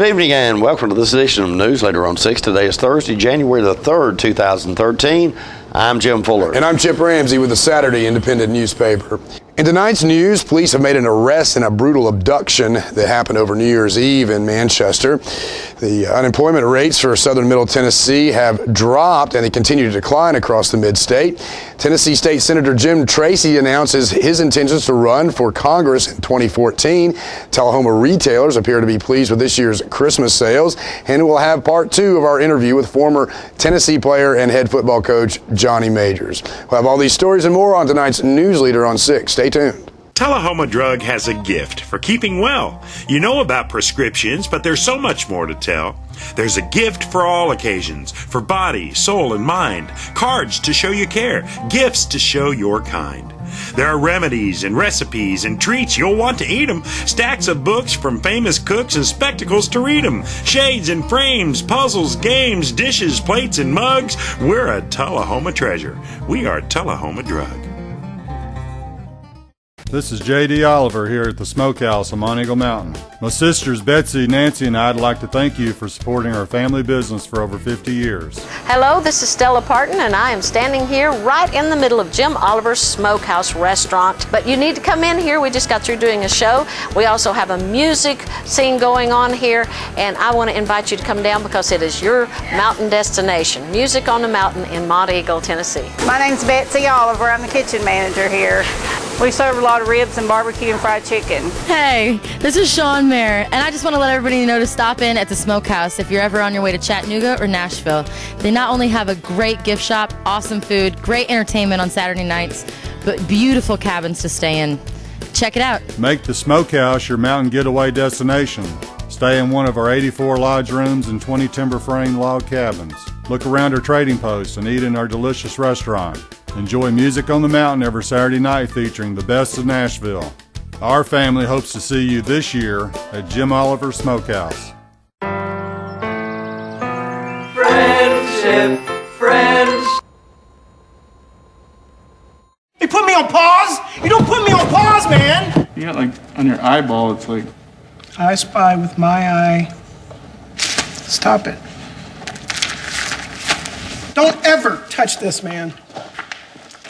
Good evening and welcome to this edition of Newsleader on 6. Today is Thursday, January the 3rd, 2013. I'm Jim Fuller. And I'm Chip Ramsey with the Saturday Independent newspaper. In tonight's news, police have made an arrest in a brutal abduction that happened over New Year's Eve in Manchester. The unemployment rates for southern Middle Tennessee have dropped and they continue to decline across the mid-state. Tennessee State Senator Jim Tracy announces his intentions to run for Congress in 2014. Tullahoma retailers appear to be pleased with this year's Christmas sales, and we'll have part 2 of our interview with former Tennessee player and head football coach Johnny Majors. We'll have all these stories and more on tonight's Newsleader on 6. Stay tuned. Tullahoma Drug has a gift for keeping well. You know about prescriptions, but there's so much more to tell. There's a gift for all occasions, for body, soul, and mind. Cards to show you care, gifts to show your kind. There are remedies and recipes and treats, you'll want to eat them. Stacks of books from famous cooks and spectacles to read them. Shades and frames, puzzles, games, dishes, plates, and mugs. We're a Tullahoma treasure. We are Tullahoma Drug. This is J.D. Oliver here at the Smokehouse on Mount Eagle Mountain. My sisters Betsy, Nancy, and I'd like to thank you for supporting our family business for over 50 years. Hello, this is Stella Parton, and I am standing here right in the middle of Jim Oliver's Smokehouse restaurant. But you need to come in here. We just got through doing a show. We also have a music scene going on here, and I want to invite you to come down because it is your mountain destination. Music on the Mountain in Mount Eagle, Tennessee. My name's Betsy Oliver. I'm the kitchen manager here. We serve a lot of ribs and barbecue and fried chicken. Hey, this is Sean Mayer, and I just want to let everybody know to stop in at the Smokehouse if you're ever on your way to Chattanooga or Nashville. They not only have a great gift shop, awesome food, great entertainment on Saturday nights, but beautiful cabins to stay in. Check it out. Make the Smokehouse your mountain getaway destination. Stay in one of our 84 lodge rooms and 20 timber frame log cabins. Look around our trading posts and eat in our delicious restaurant. Enjoy music on the mountain every Saturday night featuring the best of Nashville. Our family hopes to see you this year at Jim Oliver Smokehouse. Friendship, friends. You put me on pause? You don't put me on pause, man! You got like on your eyeball, it's like... I spy with my eye. Stop it. Don't ever touch this, man.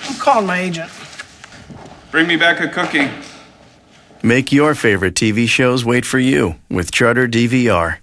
I'm calling my agent. Bring me back a cookie. Make your favorite TV shows wait for you with Charter DVR.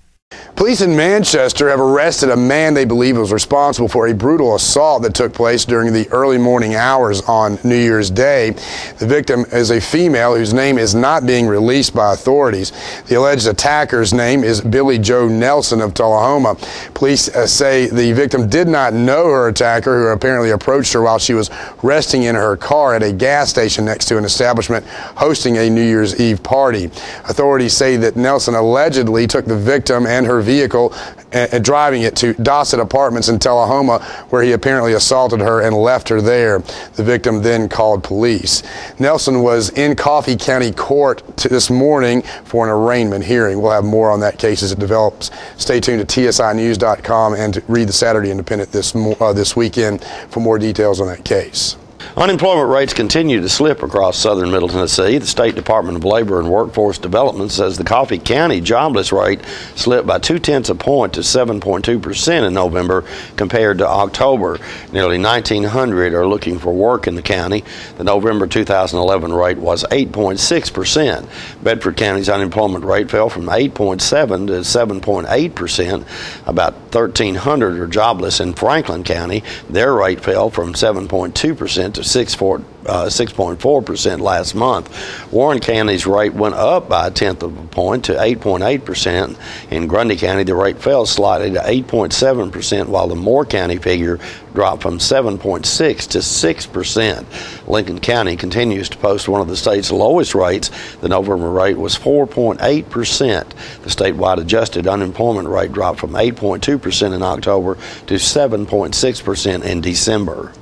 Police in Manchester have arrested a man they believe was responsible for a brutal assault that took place during the early morning hours on New Year's Day. The victim is a female whose name is not being released by authorities. The alleged attacker's name is Billy Joe Nelson of Tullahoma. Police say the victim did not know her attacker, who apparently approached her while she was resting in her car at a gas station next to an establishment hosting a New Year's Eve party. Authorities say that Nelson allegedly took the victim and her vehicle and driving it to Dossett Apartments in Tullahoma, where he apparently assaulted her and left her there. The victim then called police. Nelson was in Coffee County Court this morning for an arraignment hearing. We'll have more on that case as it develops. Stay tuned to TSInews.com and to read the Saturday Independent this weekend for more details on that case. Unemployment rates continue to slip across southern Middle Tennessee. The State Department of Labor and Workforce Development says the Coffee County jobless rate slipped by 0.2 points to 7.2% in November compared to October. Nearly 1,900 are looking for work in the county. The November 2011 rate was 8.6%. Bedford County's unemployment rate fell from 8.7 to 7.8%. About 1,300 are jobless in Franklin County. Their rate fell from 7.2% to 6.4% last month. Warren County's rate went up by 0.1 point to 8.8%. In Grundy County, the rate fell slightly to 8.7%, while the Moore County figure dropped from 7.6 to 6%. Lincoln County continues to post one of the state's lowest rates. The November rate was 4.8%. The statewide adjusted unemployment rate dropped from 8.2% in October to 7.6% in December.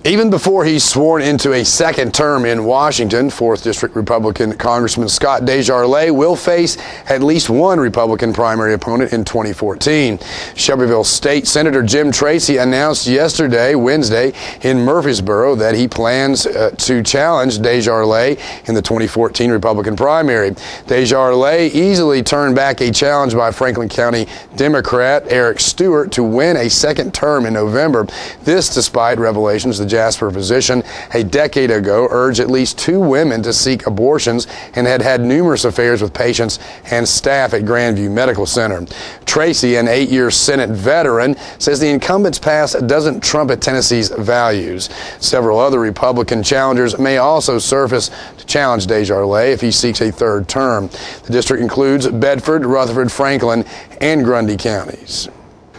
Even before he's sworn into a second term in Washington, 4th District Republican Congressman Scott Desjardins will face at least one Republican primary opponent in 2014. Shelbyville State Senator Jim Tracy announced Wednesday, in Murfreesboro that he plans to challenge Desjardins in the 2014 Republican primary. Desjardins easily turned back a challenge by Franklin County Democrat Eric Stewart to win a second term in November. This despite revelations the Jasper physician a decade ago urged at least 2 women to seek abortions and had had numerous affairs with patients and staff at Grandview Medical Center. Tracy, an 8-year Senate veteran, says the incumbent's past doesn't trumpet Tennessee's values. Several other Republican challengers may also surface to challenge Desjardins if he seeks a third term. The district includes Bedford, Rutherford, Franklin, and Grundy counties.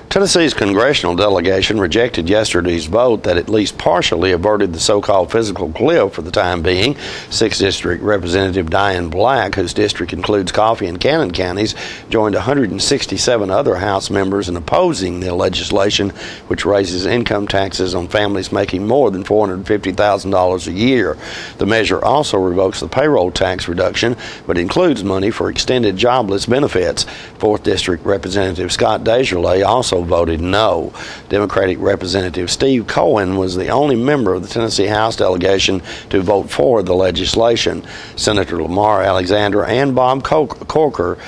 Tennessee's congressional delegation rejected yesterday's vote that at least partially averted the so-called physical cliff for the time being. 6th District Representative Diane Black, whose district includes Coffee and Cannon counties, joined 167 other House members in opposing the legislation, which raises income taxes on families making more than $450,000 a year. The measure also revokes the payroll tax reduction, but includes money for extended jobless benefits. 4th District Representative Scott Desjardins also voted no. Democratic Representative Steve Cohen was the only member of the Tennessee House delegation to vote for the legislation. Senator Lamar Alexander and Bob Corker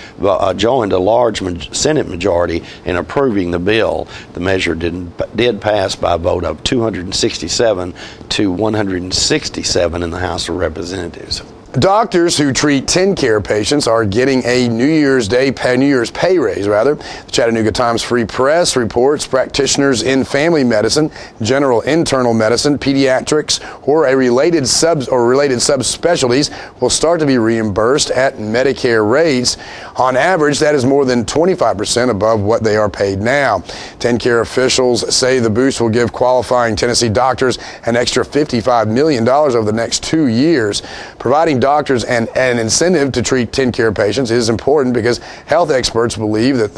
joined a large Senate majority in approving the bill. The measure did pass by a vote of 267 to 167 in the House of Representatives. Doctors who treat TennCare patients are getting a New Year's pay raise. The Chattanooga Times Free Press reports practitioners in family medicine, general internal medicine, pediatrics, or related subspecialties will start to be reimbursed at Medicare rates. On average, that is more than 25% above what they are paid now. TennCare officials say the boost will give qualifying Tennessee doctors an extra $55 million over the next 2 years. Providing doctors an incentive to treat TennCare patients is important because health experts believe that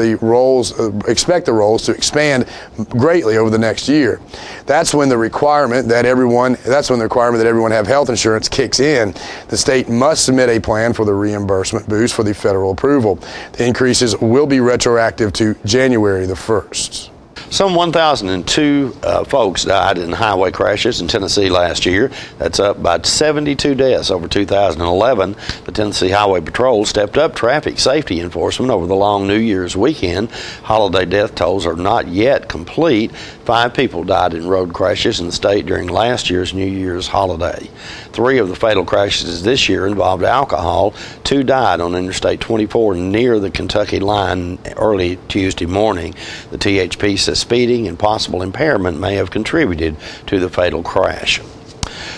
expect the roles to expand greatly over the next year. That's when the requirement that everyone have health insurance kicks in. The state must submit a plan for the reimbursement boost for the federal approval. The increases will be retroactive to January the 1st. Some 1,002 folks died in highway crashes in Tennessee last year. That's up by 72 deaths over 2011. The Tennessee Highway Patrol stepped up traffic safety enforcement over the long New Year's weekend. Holiday death tolls are not yet complete. 5 people died in road crashes in the state during last year's New Year's holiday. 3 of the fatal crashes this year involved alcohol. 2 died on Interstate 24 near the Kentucky line early Tuesday morning. The THP says speeding and possible impairment may have contributed to the fatal crash.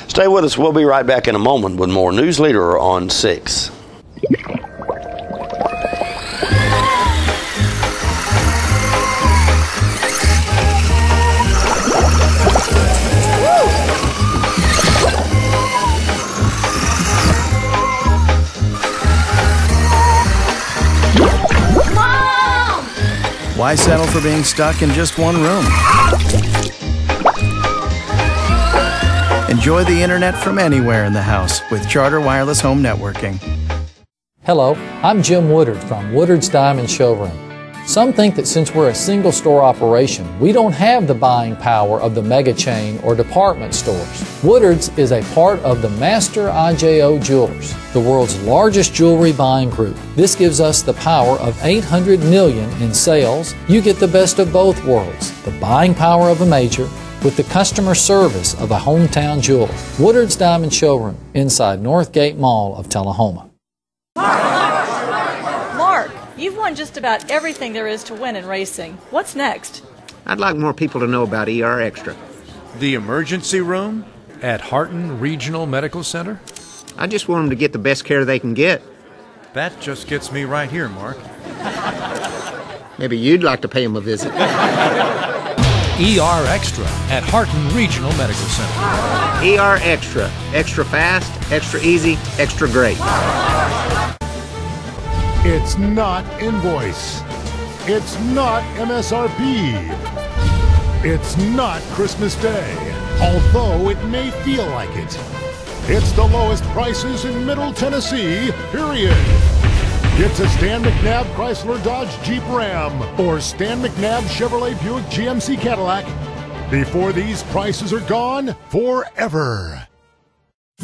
Stay with us. We'll be right back in a moment with more Newsleader on 6. Why settle for being stuck in just one room? Enjoy the internet from anywhere in the house with Charter Wireless Home Networking. Hello, I'm Jim Woodard from Woodard's Diamond Showroom. Some think that since we're a single store operation, we don't have the buying power of the mega chain or department stores. Woodard's is a part of the Master IJO Jewelers, the world's largest jewelry buying group. This gives us the power of $800 million in sales. You get the best of both worlds, the buying power of a major with the customer service of a hometown jeweler. Woodard's Diamond Showroom inside Northgate Mall of Tullahoma. You've won just about everything there is to win in racing. What's next? I'd like more people to know about ER Extra. The emergency room at Harton Regional Medical Center? I just want them to get the best care they can get. That just gets me right here, Mark. Maybe you'd like to pay them a visit. ER Extra at Harton Regional Medical Center. ER Extra. Extra fast, extra easy, extra great. It's not invoice. It's not MSRP. It's not Christmas Day. although it may feel like it. It's the lowest prices in Middle Tennessee, period. Get to Stan McNabb Chrysler Dodge Jeep Ram or Stan McNabb Chevrolet Buick GMC Cadillac before these prices are gone forever.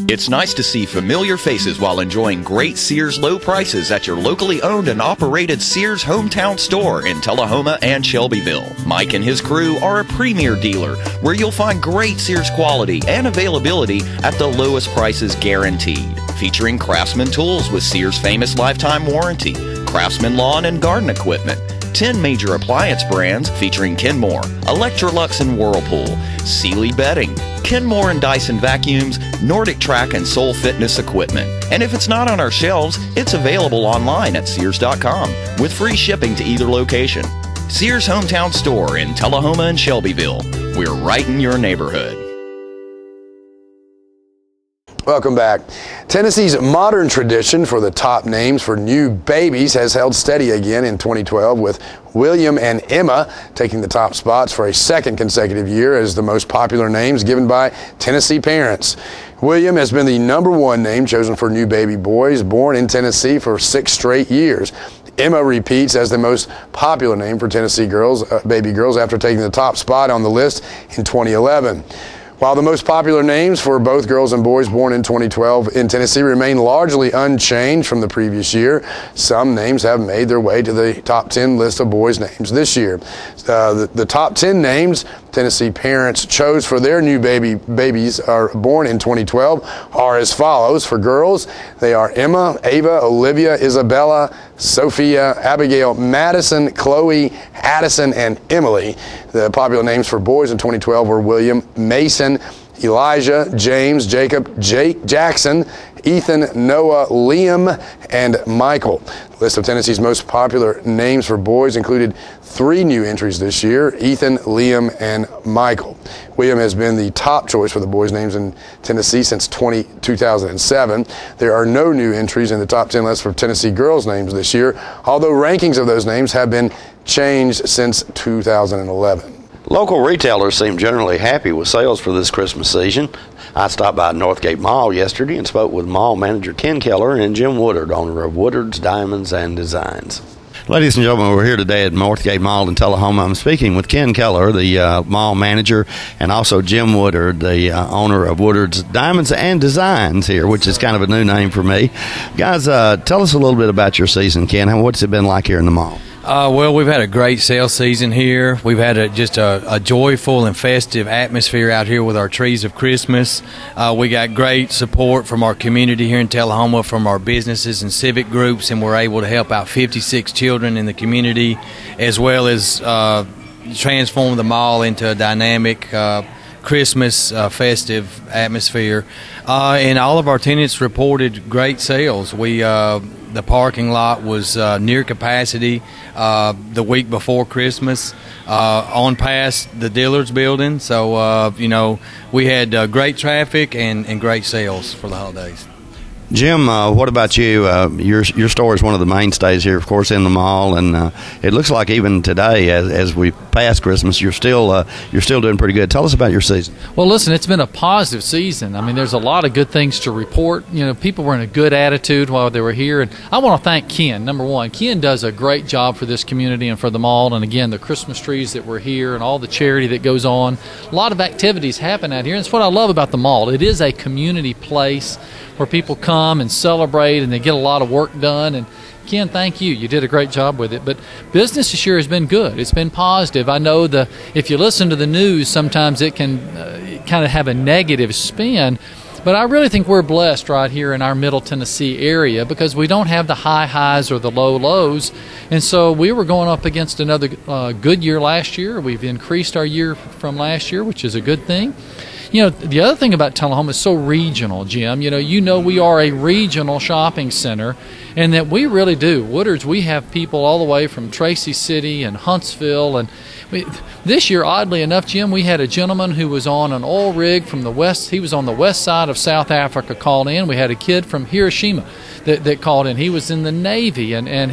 It's nice to see familiar faces while enjoying great Sears low prices at your locally owned and operated Sears hometown store in Tullahoma and Shelbyville. Mike and his crew are a premier dealer where you'll find great Sears quality and availability at the lowest prices guaranteed. Featuring Craftsman tools with Sears' famous lifetime warranty, Craftsman lawn and garden equipment, 10 major appliance brands featuring Kenmore, Electrolux and Whirlpool, Sealy bedding, Kenmore and Dyson vacuums, Nordic Track and Soul Fitness equipment. And if it's not on our shelves, it's available online at Sears.com with free shipping to either location. Sears Hometown Store in Tullahoma and Shelbyville. We're right in your neighborhood. Welcome back. Tennessee's modern tradition for the top names for new babies has held steady again in 2012, with William and Emma taking the top spots for a second consecutive year as the most popular names given by Tennessee parents. William has been the #1 name chosen for new baby boys born in Tennessee for 6 straight years. Emma repeats as the most popular name for Tennessee baby girls after taking the top spot on the list in 2011. While the most popular names for both girls and boys born in 2012 in Tennessee remain largely unchanged from the previous year, some names have made their way to the top 10 list of boys' names this year. The top 10 names Tennessee parents chose for their new babies are born in 2012 are as follows. For girls, they are Emma, Ava, Olivia, Isabella, Sophia, Abigail, Madison, Chloe, Addison, and Emily. The popular names for boys in 2012 were William, Mason, Elijah, James, Jacob, Jake, Jackson, Ethan, Noah, Liam, and Michael. The list of Tennessee's most popular names for boys included 3 new entries this year: Ethan, Liam, and Michael. William has been the top choice for the boys' names in Tennessee since 2007. There are no new entries in the top 10 list for Tennessee girls' names this year, although rankings of those names have been changed since 2011. Local retailers seem generally happy with sales for this Christmas season. I stopped by Northgate Mall yesterday and spoke with mall manager Ken Keller and Jim Woodard, owner of Woodard's Diamonds and Designs. Ladies and gentlemen, we're here today at Northgate Mall in Tullahoma. I'm speaking with Ken Keller, the mall manager, and also Jim Woodard, the owner of Woodard's Diamonds and Designs here, which is kind of a new name for me. Guys, tell us a little bit about your season, Ken. What's it been like here in the mall? Well, we've had a great sales season here. We've had just a joyful and festive atmosphere out here with our trees of Christmas. We got great support from our community here in Tullahoma, from our businesses and civic groups, and we're able to help out 56 children in the community, as well as transform the mall into a dynamic Christmas festive atmosphere. And all of our tenants reported great sales. The parking lot was near capacity the week before Christmas, on past the Dillard's building. So, we had great traffic and great sales for the holidays. Jim, what about you? Your store is one of the mainstays here, of course, in the mall, and it looks like even today, as we pass Christmas, you're still doing pretty good. Tell us about your season. Well, listen, it's been a positive season. I mean, there's a lot of good things to report. People were in a good attitude while they were here, and I want to thank Ken. Number one, Ken does a great job for this community and for the mall, and again, the Christmas trees that were here and all the charity that goes on. A lot of activities happen out here, and it's what I love about the mall. It is a community place where people come and celebrate and they get a lot of work done. And Ken, thank you. You did a great job with it. But business this year has been good. It's been positive. I know if you listen to the news, sometimes it can kind of have a negative spin. But I really think we're blessed right here in our Middle Tennessee area because we don't have the high highs or the low lows. And so we were going up against another good year last year. We've increased our year from last year, which is a good thing. The other thing about Tullahoma is so regional, Jim. We are a regional shopping center, and that we really do. Woodard's, we have people all the way from Tracy City and Huntsville. And this year, oddly enough, Jim, we had a gentleman who was on an oil rig from the west. He was on the west side of South Africa called in. We had a kid from Hiroshima that called in. He was in the Navy, and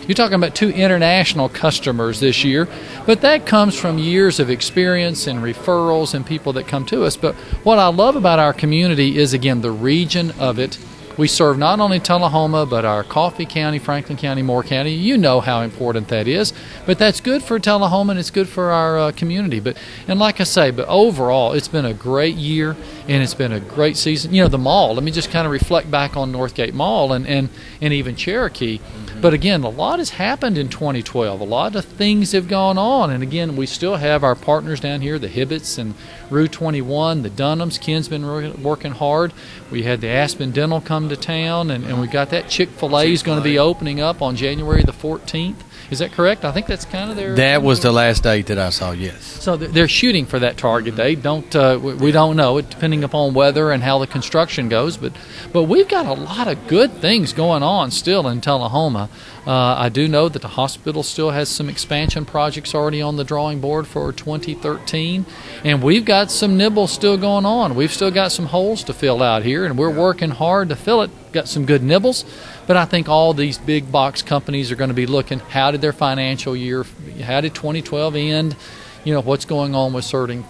You're talking about 2 international customers this year, but that comes from years of experience and referrals and people that come to us. But what I love about our community is, again, the region of it. We serve not only Tullahoma, but our Coffee County, Franklin County, Moore County. You know how important that is. But that's good for Tullahoma, and it's good for our community. And like I say, but overall, it's been a great year, and it's been a great season. You know, the mall, let me just kind of reflect back on Northgate Mall and even Cherokee. But again, a lot has happened in 2012. A lot of things have gone on. And again, we still have our partners down here, the Hibbets and Route 21, the Dunhams. Ken's been working hard. We had the Aspen Dental come to town, and we got that. Chick-fil-A is going to be opening up on January the 14th. Is that correct? I think that's kind of their... That was the last date that I saw, yes. So they're shooting for that target date. We don't know, depending upon weather and how the construction goes. But we've got a lot of good things going on still in Tullahoma. I do know that the hospital still has some expansion projects already on the drawing board for 2013. And we've got some nibbles still going on. We've still got some holes to fill out here, and we're working hard to fill it. Got some good nibbles. But I think all these big box companies are going to be looking, how did their financial year, how did 2012 end? You know, what's going on with certain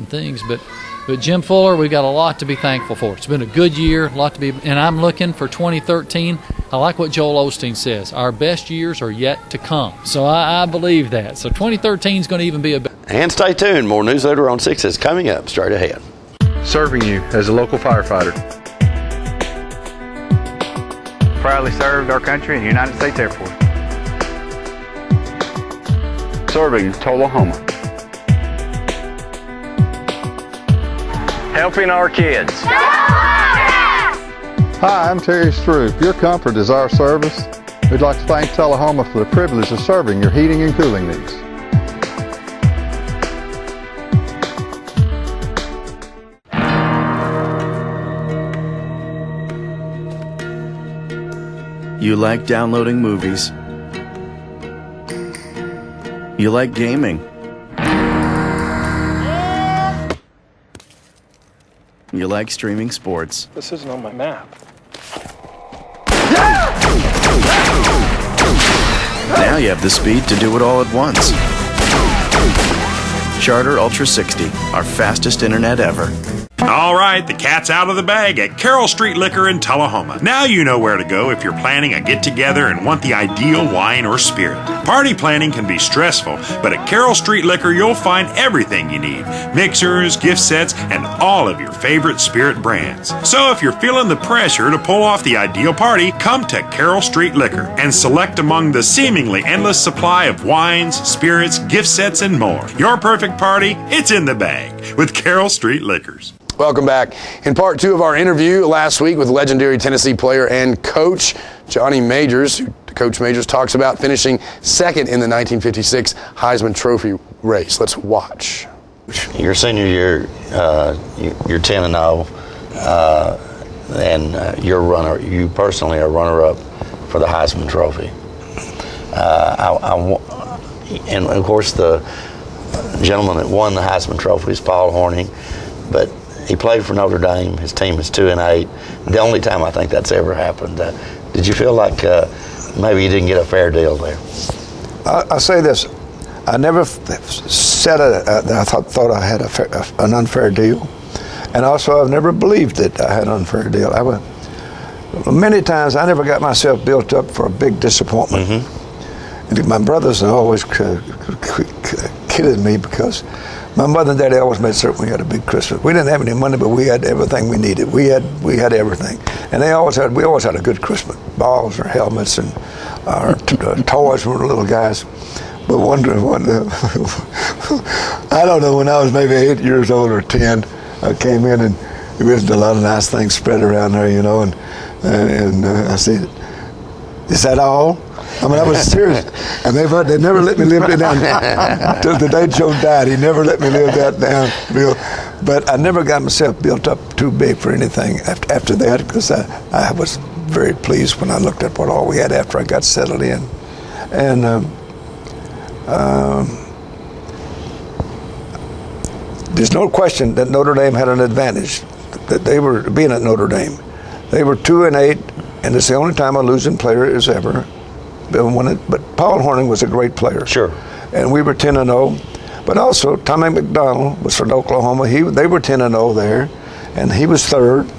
things. But Jim Fuller, we've got a lot to be thankful for. It's been a good year, a lot to be, and I'm looking for 2013. I like what Joel Osteen says. Our best years are yet to come. So I believe that. So 2013 is going to even be a better. And stay tuned. More Newsleader on 6 is coming up straight ahead. Serving you as a local firefighter. Proudly served our country in the United States Air Force. Serving Tullahoma. Helping our kids. Hi, I'm Terry Struve. Your comfort is our service. We'd like to thank Tullahoma for the privilege of serving your heating and cooling needs. You like downloading movies. You like gaming. You like streaming sports. This isn't on my map. Now you have the speed to do it all at once. Charter Ultra 60, our fastest internet ever. All right, the cat's out of the bag at Carroll Street Liquor in Tullahoma. Now you know where to go if you're planning a get-together and want the ideal wine or spirit. Party planning can be stressful, but at Carroll Street Liquor you'll find everything you need. Mixers, gift sets, and all of your favorite spirit brands. So if you're feeling the pressure to pull off the ideal party, come to Carroll Street Liquor and select among the seemingly endless supply of wines, spirits, gift sets, and more. Your perfect party, it's in the bag with Carroll Street Liquors. Welcome back. In part 2 of our interview last week with legendary Tennessee player and coach Johnny Majors, Coach Majors talks about finishing second in the 1956 Heisman Trophy race. Let's watch. Your senior year, you're 10-0, and you personally are runner-up for the Heisman Trophy. And of course, the gentleman that won the Heisman Trophy is Paul Hornung, but he played for Notre Dame. His team is 2-8. The only time I think that's ever happened. Did you feel like maybe you didn't get a fair deal there? I say this. I never said that I thought I had an unfair deal. And also I've never believed that I had an unfair deal. Many times I never got myself built up for a big disappointment. Mm-hmm. And my brothers always kidded me because my mother and daddy always made certain we had a big Christmas. We didn't have any money, but we had everything we needed. We had everything, and we always had a good Christmas. Balls or helmets and our toys when we were little guys. But one I don't know, when I was maybe 8 years old or 10, I came in and there was a lot of nice things spread around there, you know, and I said, "Is that all?" I mean, I was serious, and they never let me live it down until the day Joe died. He never let me live that down, Bill. But I never got myself built up too big for anything after that, because I was very pleased when I looked at what all we had after I got settled in. And there's no question that Notre Dame had an advantage. That they were being at Notre Dame. They were 2-8, and it's the only time a losing player has ever but Paul Hornung was a great player. Sure. And we were 10-0. But also, Tommy McDonald was from Oklahoma. They were 10-0 there, and he was third.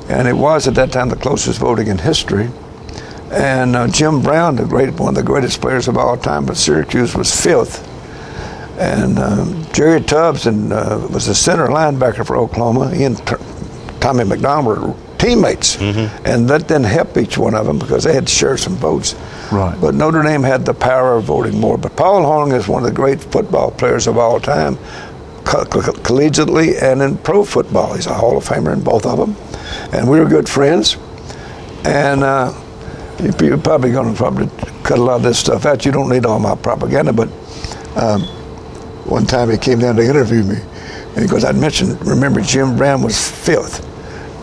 And it was at that time the closest voting in history. And Jim Brown, one of the greatest players of all time, but Syracuse was fifth. And Jerry Tubbs was the center linebacker for Oklahoma. He and Tommy McDonald were teammates, and that didn't help each one of them because they had to share some votes. Right. But Notre Dame had the power of voting more. But Paul Hornung is one of the great football players of all time, collegiately and in pro football. He's a Hall of Famer in both of them, and we were good friends. And you're probably going to cut a lot of this stuff out. You don't need all my propaganda, but one time he came down to interview me, and he goes, remember Jim Brown was fifth.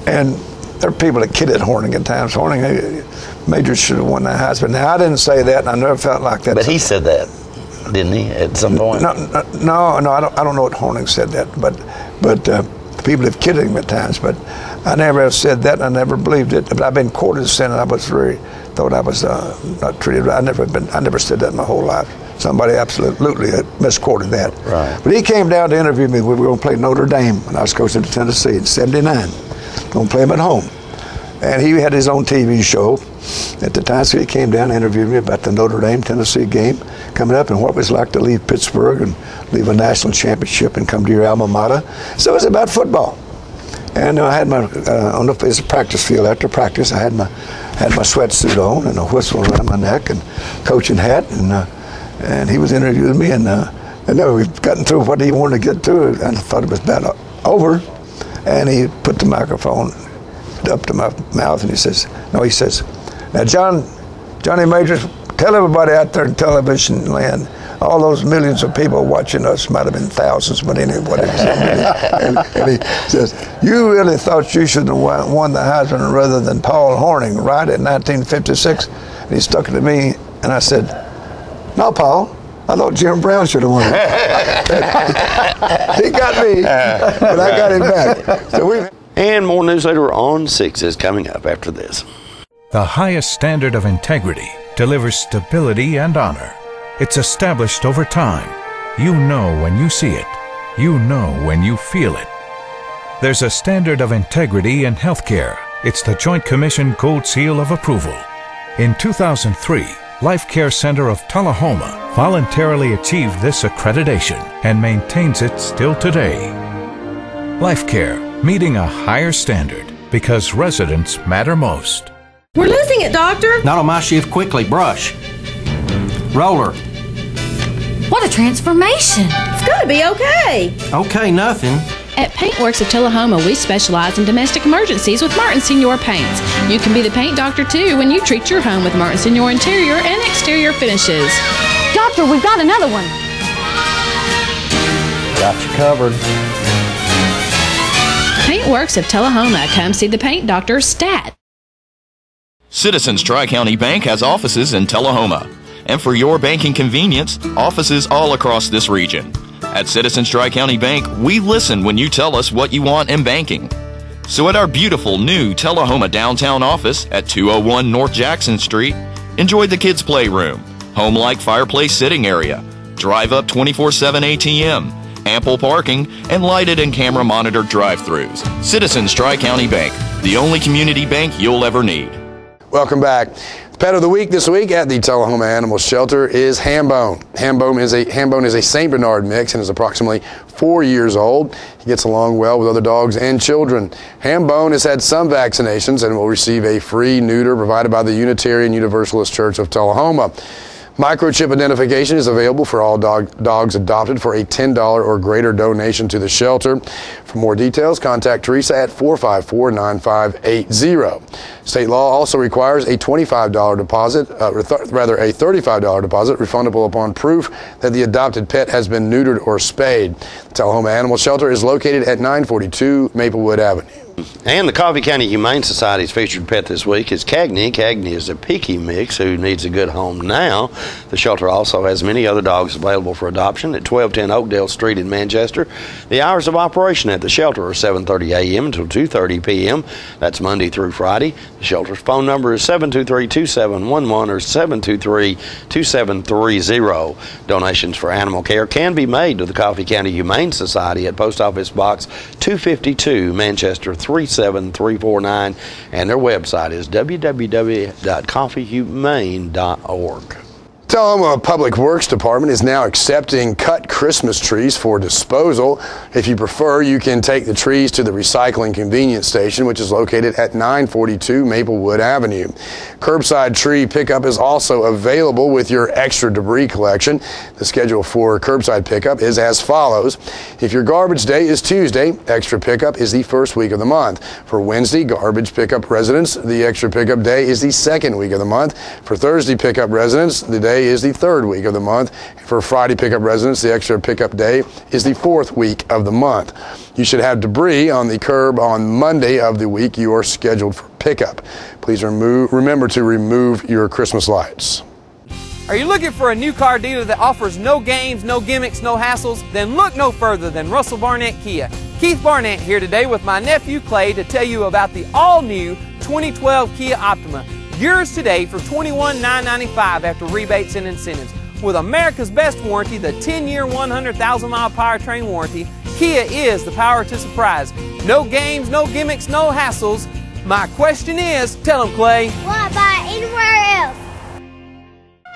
And there are people that kidded Hornung at times. Hornung, Majors should have won the Heisman. Now, I didn't say that, and I never felt like that. But he said that, didn't he, at some point? No, I don't know what Hornung said that, but people have kidded him at times. But I never have said that, and I never believed it. But I've been quoted saying I thought I was not treated right. I never said that in my whole life. Somebody absolutely misquoted that. Right. But he came down to interview me. We were going to play Notre Dame when I was coaching to Tennessee in '79. Going to play him at home. And he had his own TV show at the time, so he came down and interviewed me about the Notre Dame-Tennessee game coming up and what it was like to leave Pittsburgh and leave a national championship and come to your alma mater. So it was about football. And I had on the practice field after practice, I had my sweatsuit on and a whistle around my neck and coaching hat, and he was interviewing me, and we've gotten through what he wanted to get to, and I thought it was about over, and he put the microphone up to my mouth, and he says, now Johnny Majors, tell everybody out there in television land, all those millions of people watching us, might have been thousands, but anyway, and he says, you really thought you should have won the Heisman rather than Paul Hornung, right, in 1956? And he stuck it at me, and I said, no, Paul, I thought Jim Brown should have won it. He got me, but I got him back. So and more Newsleader on 6 is coming up after this. The highest standard of integrity delivers stability and honor. It's established over time. You know when you see it. You know when you feel it. There's a standard of integrity in healthcare. It's the Joint Commission Gold Seal of Approval. In 2003, Life Care Center of Tullahoma voluntarily achieved this accreditation and maintains it still today. Life Care, meeting a higher standard because residents matter most. We're losing it, Doctor. Not on my shift. Quickly, brush. Roller. What a transformation. It's going to be okay. Okay, nothing. At Paintworks of Tullahoma, we specialize in domestic emergencies with Martin Senior Paints. You can be the paint doctor, too, when you treat your home with Martin Senior interior and exterior finishes. Doctor, we've got another one. Got you covered. Paintworks of Tullahoma. Come see the paint doctor, Stat. Citizens Tri-County Bank has offices in Tullahoma. And for your banking convenience, offices all across this region. At Citizens Tri-County Bank, we listen when you tell us what you want in banking. So at our beautiful new Tullahoma downtown office at 201 North Jackson Street, enjoy the kids' playroom, home-like fireplace sitting area, drive-up 24/7 ATM, ample parking, and lighted and camera-monitored drive-thrus. Citizens Tri-County Bank, the only community bank you'll ever need. Welcome back. The pet of the week this week at the Tullahoma Animal Shelter is Hambone. Hambone is a St. Bernard mix and is approximately 4 years old. He gets along well with other dogs and children. Hambone has had some vaccinations and will receive a free neuter provided by the Unitarian Universalist Church of Tullahoma. Microchip identification is available for all dogs adopted for a $10 or greater donation to the shelter. For more details, contact Teresa at 454-9580. State law also requires a $25 deposit, a $35 deposit, refundable upon proof that the adopted pet has been neutered or spayed. The Tullahoma Animal Shelter is located at 942 Maplewood Avenue. And the Coffee County Humane Society's featured pet this week is Cagney. Cagney is a Peaky mix who needs a good home now. The shelter also has many other dogs available for adoption at 1210 Oakdale Street in Manchester. The hours of operation at the shelter are 7:30 a.m. until 2:30 p.m. That's Monday through Friday. The shelter's phone number is 723-2711 or 723-2730. Donations for animal care can be made to the Coffee County Humane Society at Post Office Box 252, Manchester 37349, and their website is www.coffeehumane.org. Tullahoma Public Works Department is now accepting cut Christmas trees for disposal. If you prefer, you can take the trees to the recycling convenience station, which is located at 942 Maplewood Avenue. Curbside tree pickup is also available with your extra debris collection. The schedule for curbside pickup is as follows. If your garbage day is Tuesday, extra pickup is the first week of the month. For Wednesday, garbage pickup residents, the extra pickup day is the second week of the month. For Thursday pickup residents, the day is the third week of the month. For Friday pickup residents, the extra pickup day is the fourth week of the month. You should have debris on the curb on Monday of the week you are scheduled for pickup. Please remember to remove your Christmas lights. Are you looking for a new car dealer that offers no games, no gimmicks, no hassles? Then look no further than Russell Barnett Kia. Keith Barnett here today with my nephew Clay to tell you about the all-new 2012 Kia Optima. Yours today for $21,995 after rebates and incentives. With America's best warranty, the 10-year, 100,000-mile powertrain warranty, Kia is the power to surprise. No games, no gimmicks, no hassles. My question is, tell them, Clay. Will I buy anywhere else?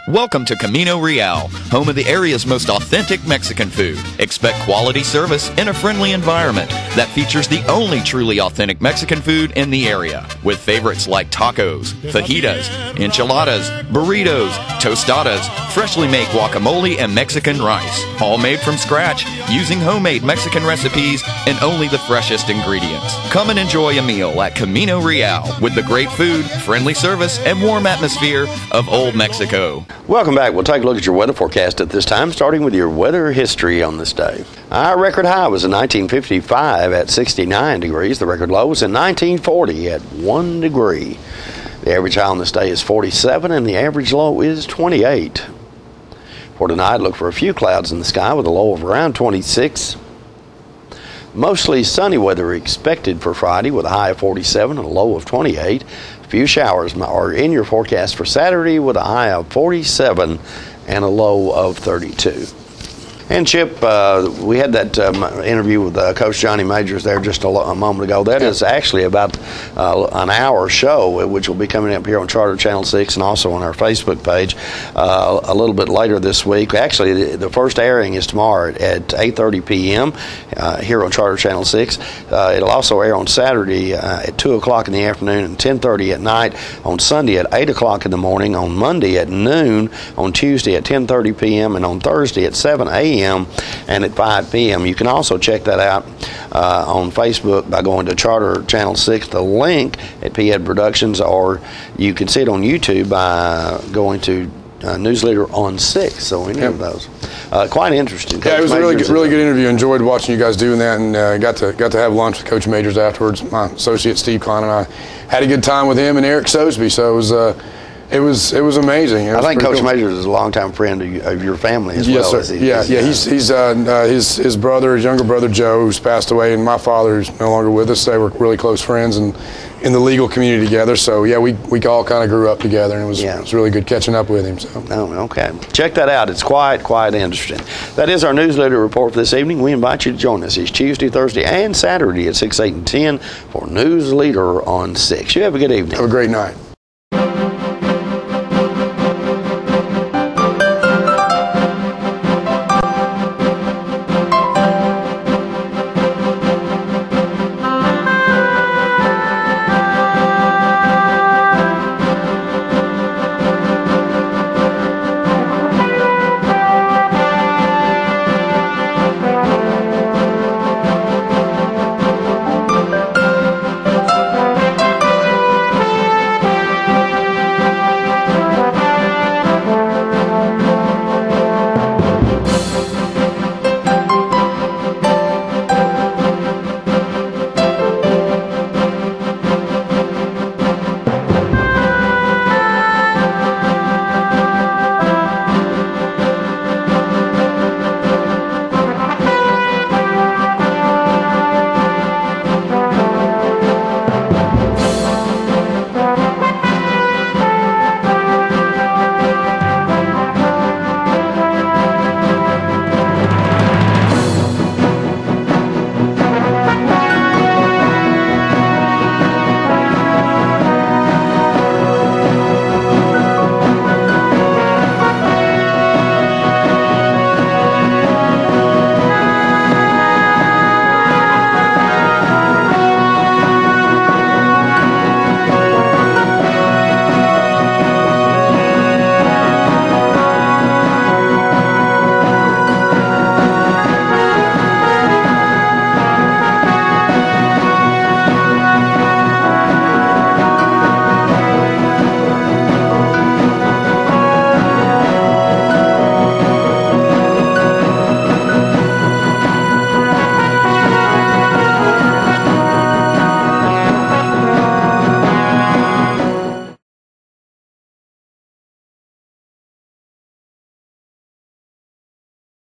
Welcome to Camino Real, home of the area's most authentic Mexican food. Expect quality service in a friendly environment that features the only truly authentic Mexican food in the area, with favorites like tacos, fajitas, enchiladas, burritos, tostadas, freshly made guacamole, and Mexican rice, all made from scratch using homemade Mexican recipes and only the freshest ingredients. Come and enjoy a meal at Camino Real with the great food, friendly service, and warm atmosphere of Old Mexico. Welcome back. We'll take a look at your weather forecast at this time, starting with your weather history on this day. Our record high was in 1955 at 69 degrees. The record low was in 1940 at 1 degree. The average high on this day is 47 and the average low is 28. For tonight, look for a few clouds in the sky with a low of around 26. Mostly sunny weather expected for Friday with a high of 47 and a low of 28. A few showers are in your forecast for Saturday with a high of 47 and a low of 32. And Chip, we had that interview with Coach Johnny Majors there just a moment ago. That is actually about an hour show, which will be coming up here on Charter Channel 6 and also on our Facebook page a little bit later this week. Actually, the first airing is tomorrow at 8:30 p.m. Here on Charter Channel 6. It'll also air on Saturday at 2 o'clock in the afternoon and 10:30 at night, on Sunday at 8 o'clock in the morning, on Monday at noon, on Tuesday at 10:30 p.m., and on Thursday at 7 a.m. and at 5 p.m. You can also check that out on Facebook by going to Charter Channel 6, the link at PED Productions, or you can see it on YouTube by going to Newsleader on 6. So any of those. Quite interesting. Yeah, it was a really good interview. Enjoyed watching you guys doing that, and got to have lunch with Coach Majors afterwards. My associate Steve Klein and I had a good time with him and Eric Sosby. So it was amazing. I think Coach Majors is a longtime friend of your family as well. Yes, sir. He's his brother, his younger brother Joe, who's passed away, and my father, who's no longer with us. They were really close friends and in the legal community together. So yeah, we all kind of grew up together, and it was really good catching up with him. So. Oh, okay. Check that out. It's quite interesting. That is our newsletter report for this evening. We invite you to join us each Tuesday, Thursday, and Saturday at 6, 8, and 10 for Newsleader on 6. You have a good evening. Have a great night.